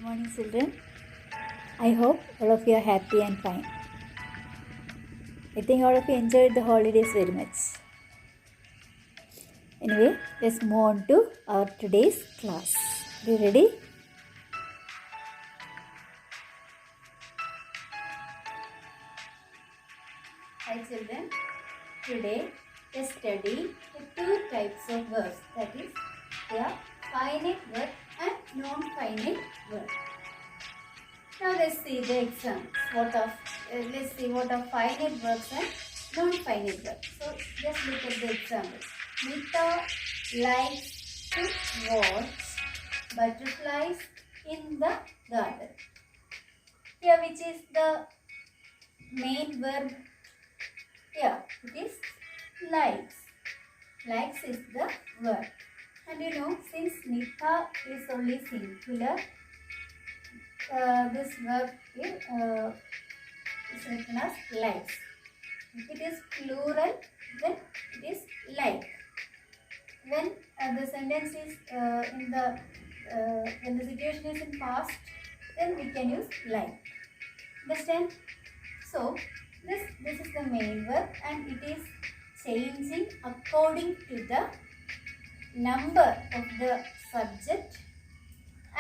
Morning, children. I hope all of you are happy and fine. I think all of you enjoyed the holidays very much. Anyway, let's move on to our today's class. Are you ready? Hi, children. Today, let's study the two types of verbs. That is, they are finite verb and non-finite verb. Now let's see the examples. Let's see what are finite verbs and non-finite verbs. So just look at the examples. Mita likes to watch butterflies in the garden. Here, which is the main verb? Here it is likes. Likes is the verb. And you know, since Mita is only singular, this verb is written as likes. If it is plural, then it is like. When the sentence is when the situation is in past, then we can use like. Understand? So this is the main verb, and it is changing according to the number of the subject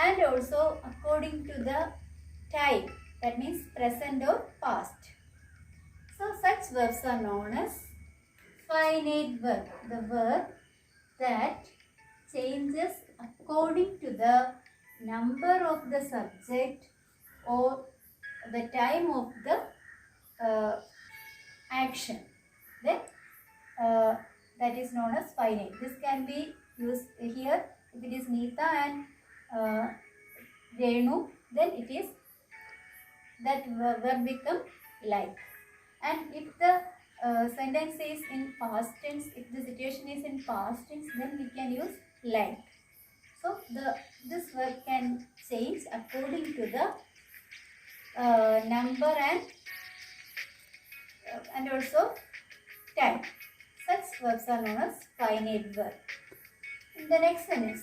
and also according to the time, that means present or past. So such verbs are known as finite verb, the verb that changes according to the number of the subject or the time of the action. Then that is known as finite. This can be used here if it is Nita and Renu, then it is that verb become like. And if the sentence is in past tense, if the situation is in past tense, then we can use like. So this verb can change according to the number and also time. Such verbs are known as finite verb. And the next one is,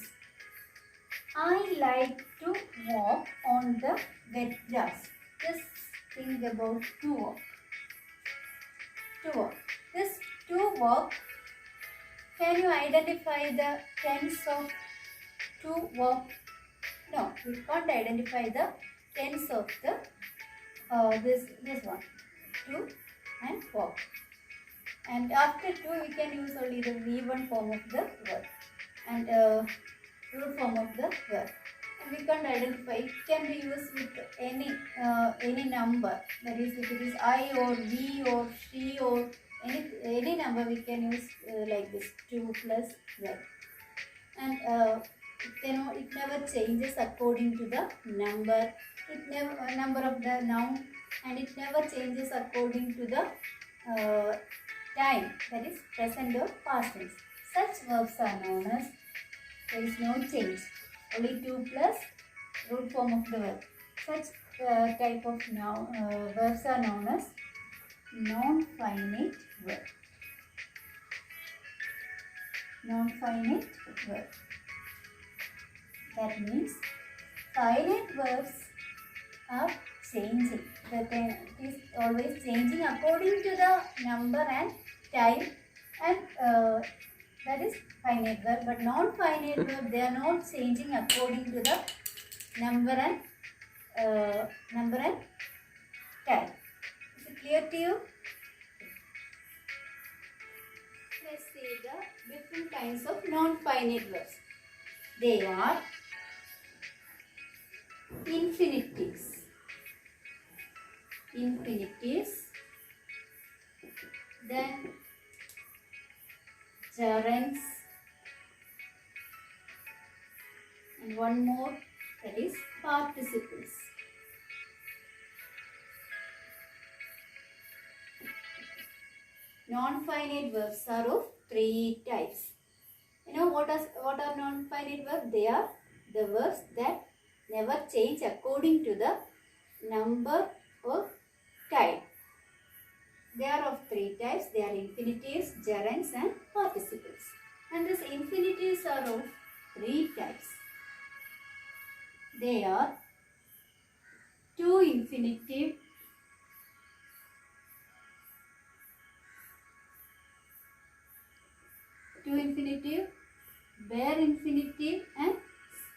I like to walk on the wet grass. Just think about to walk. To walk. This to walk, can you identify the tense of to walk? No, we can't identify the tense of the this one, to and walk. And after to, we can use only the V1 form of the verb and root form of the verb. And we can't identify. It can be used with any number. That is, if it is I or we or she or any number, we can use like this, 2 plus verb. And it never changes according to the number. Number of the noun, and it never changes according to the time, that is present or past tense. Such verbs are known as, there is no change, only 2 plus root form of the verb. Such type of verbs are known as non-finite verb. Non-finite verb. That means finite verbs are changing. It is always changing according to the number and time, and that is finite verb. But non-finite verb, they are not changing according to the number and time. Is it clear to you? Let's see the different kinds of non-finite verbs. They are infinitives. Then gerunds, and one more, that is participles. Non-finite verbs are of 3 types. You know what are non-finite verbs? They are the verbs that never change according to the number or time. They are of 3 types. They are infinitives, gerunds, and participles. And these infinitives are of 3 types. They are to infinitive, bare infinitive and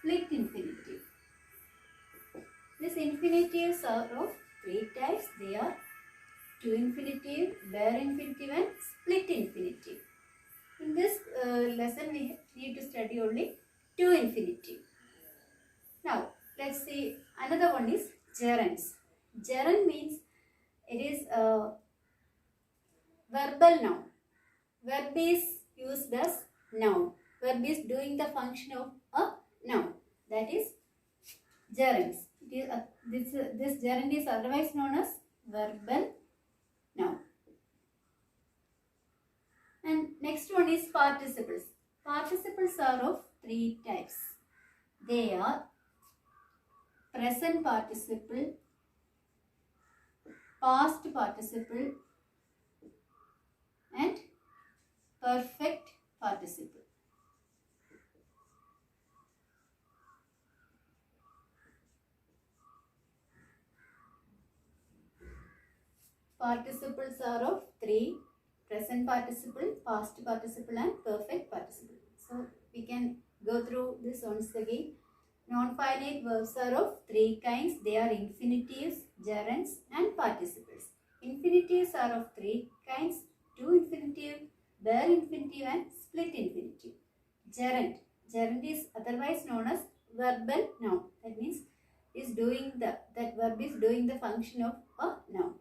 split infinitive. These infinitives are of three types. They are to infinitive, bare infinitive and split infinitive. In this lesson we need to study only to infinitive. Now let's see, another one is gerunds. Gerund means it is a verbal noun. Verb is used as noun. Verb is doing the function of a noun. That is gerunds. This gerund is otherwise known as verbal noun. And next one is participles. Participles are of three types. They are present participle, past participle and perfect participle. Participles are of three: present participle, past participle and perfect participle. So we can go through this once again. Non-finite verbs are of three kinds. They are infinitives, gerunds and participles. Infinitives are of three kinds: to infinitive, bare infinitive and split infinitive. Gerund. Gerund is otherwise known as verbal noun. That means that verb is doing the function of a noun.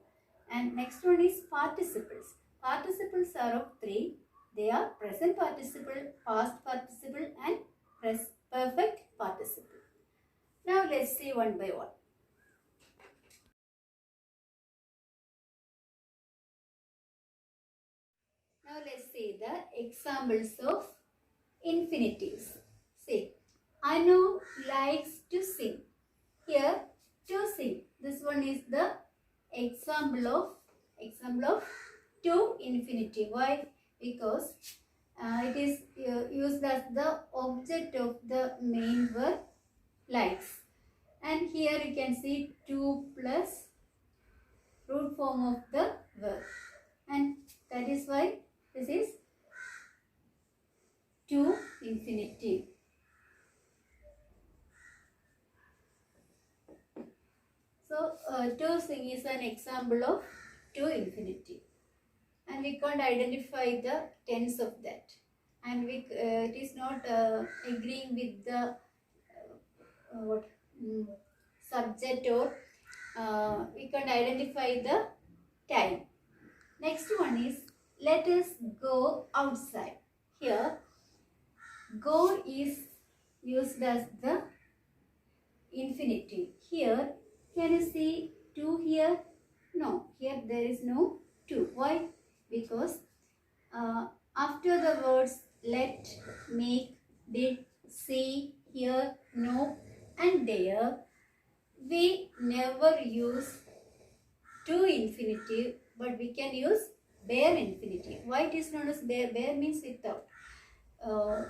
And next one is participles. Participles are of three. They are present participle, past participle and perfect participle. Now let's see one by one. Now let's see the examples of infinitives. See, Anu likes to sing. Here, to sing. This one is the example of to infinitive. Why? Because it is used as the object of the main verb likes. And here you can see to plus root form of the verb. And that is why this is to infinitive. So, to sing is an example of to infinitive. And we can't identify the tense of that. And it is not agreeing with the subject, or we can't identify the time. Next one is let us go outside. Here, go is used as the infinitive. Here, can you see to here? No, here there is no to. Why? Because after the words let, make, did, see, hear, know and there, we never use to infinitive, but we can use bare infinitive. Why it is known as bare? Bare means without.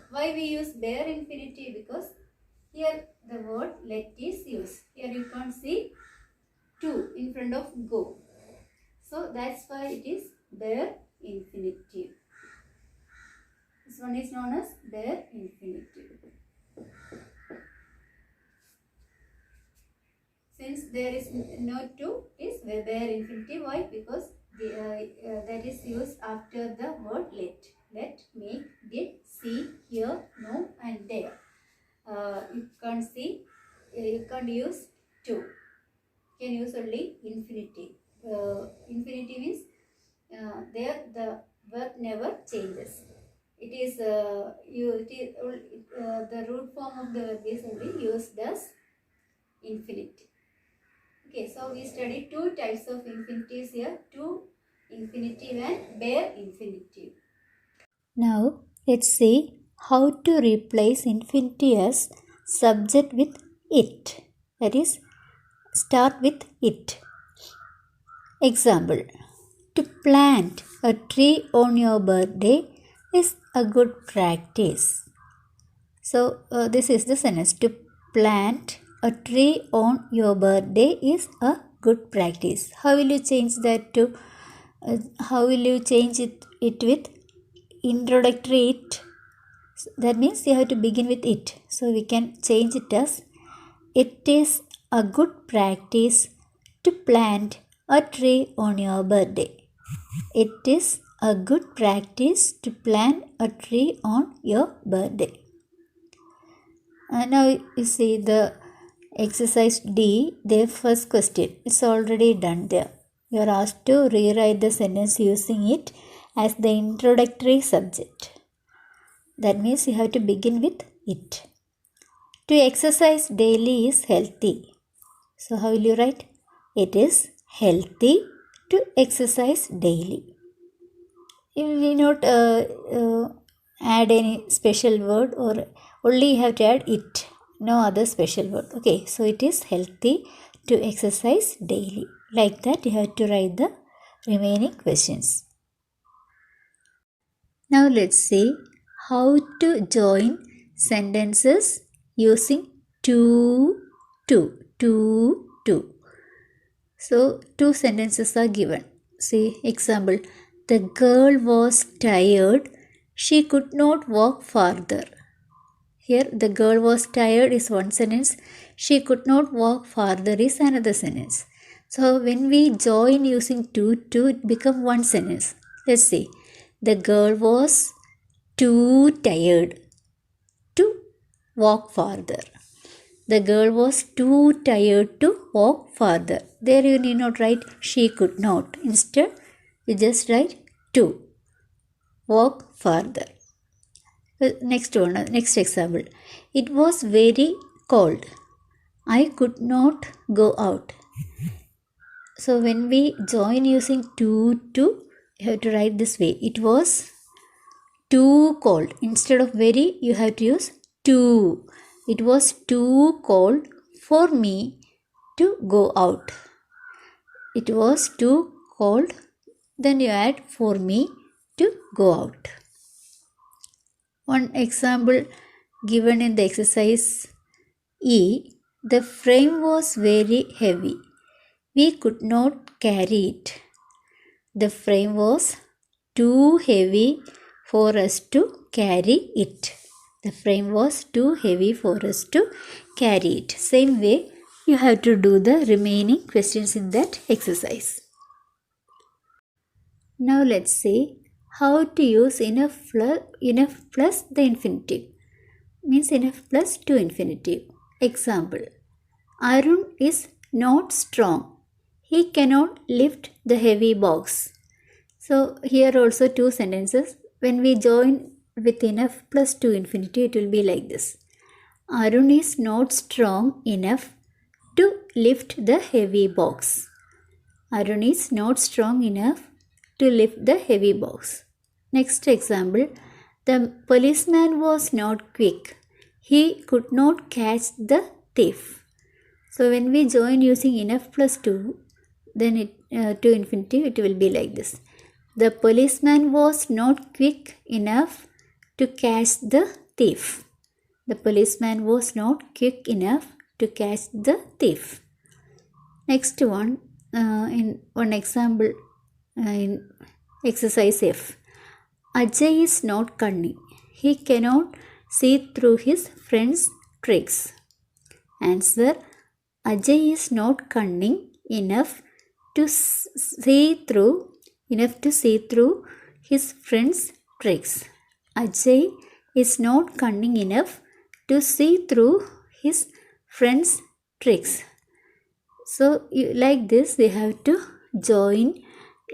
Why we use bare infinitive? Because here the word let is used. Here you can't see to in front of go. So that's why it is bare infinitive. This one is known as bare infinitive. Since there is no to, is bare infinitive. Why? Because that is used after the word let. Let, make, did, see, hear, know and there. You can't see, you can't use to. You can use only infinitive. Infinitive is there the verb never changes. It is the root form of the verb is only used as infinitive. Okay, so we studied two types of infinitives here: to infinitive and bare infinitive. Now let's see how to replace infinitive as subject with it. That is, start with it. Example: to plant a tree on your birthday is a good practice. So this is the sentence: to plant a tree on your birthday is a good practice. How will you change that to, how will you change it with introductory it? That means you have to begin with it. So we can change it as, it is a good practice to plant a tree on your birthday. It is a good practice to plant a tree on your birthday. Now you see the exercise D, their first question. It's already done there. You are asked to rewrite the sentence using it as the introductory subject. That means you have to begin with it. To exercise daily is healthy. So how will you write? It is healthy to exercise daily. You need not add any special word, or only you have to add it. No other special word. Okay, so it is healthy to exercise daily. Like that you have to write the remaining questions. Now let's see how to join sentences using to. So two sentences are given. See example, the girl was tired, she could not walk farther. Here the girl was tired is one sentence, she could not walk farther is another sentence. So when we join using to, it becomes one sentence. Let's see, the girl was too tired to walk farther. The girl was too tired to walk farther. There you need not write she could not. Instead, you just write to walk farther. Next example. It was very cold. I could not go out. So when we join using to, you have to write this way. It was too cold. Instead of very, you have to use too. It was too cold for me to go out. It was too cold. Then you add for me to go out. One example given in the exercise E. The frame was very heavy. We could not carry it. The frame was too heavy for us to carry it. The frame was too heavy for us to carry it. Same way, you have to do the remaining questions in that exercise. Now let's see how to use enough plus the infinitive. Means enough plus to infinitive. Example, Arun is not strong. He cannot lift the heavy box. So here also two sentences. When we join with enough plus to infinity, it will be like this. Arun is not strong enough to lift the heavy box. Arun is not strong enough to lift the heavy box. Next example, the policeman was not quick. He could not catch the thief. So when we join using enough plus 2, then to infinity, it will be like this. The policeman was not quick enough to catch the thief. The policeman was not quick enough to catch the thief. Next one, in one example in exercise F. Ajay is not cunning. He cannot see through his friend's tricks. Answer, Ajay is not cunning enough to see through his friend's tricks. Ajay is not cunning enough to see through his friend's tricks. So like this, we have to join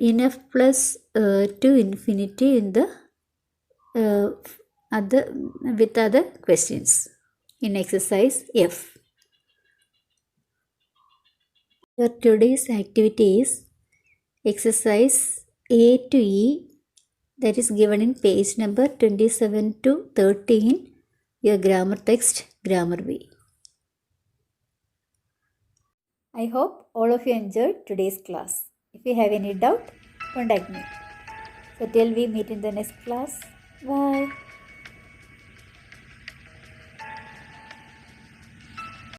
enough plus to infinity in the other questions in exercise F. Your today's activity is exercise A to E, that is given in page number 27 to 13, your grammar text, Grammar B. I hope all of you enjoyed today's class. If you have any doubt, contact me. So till we meet in the next class, bye.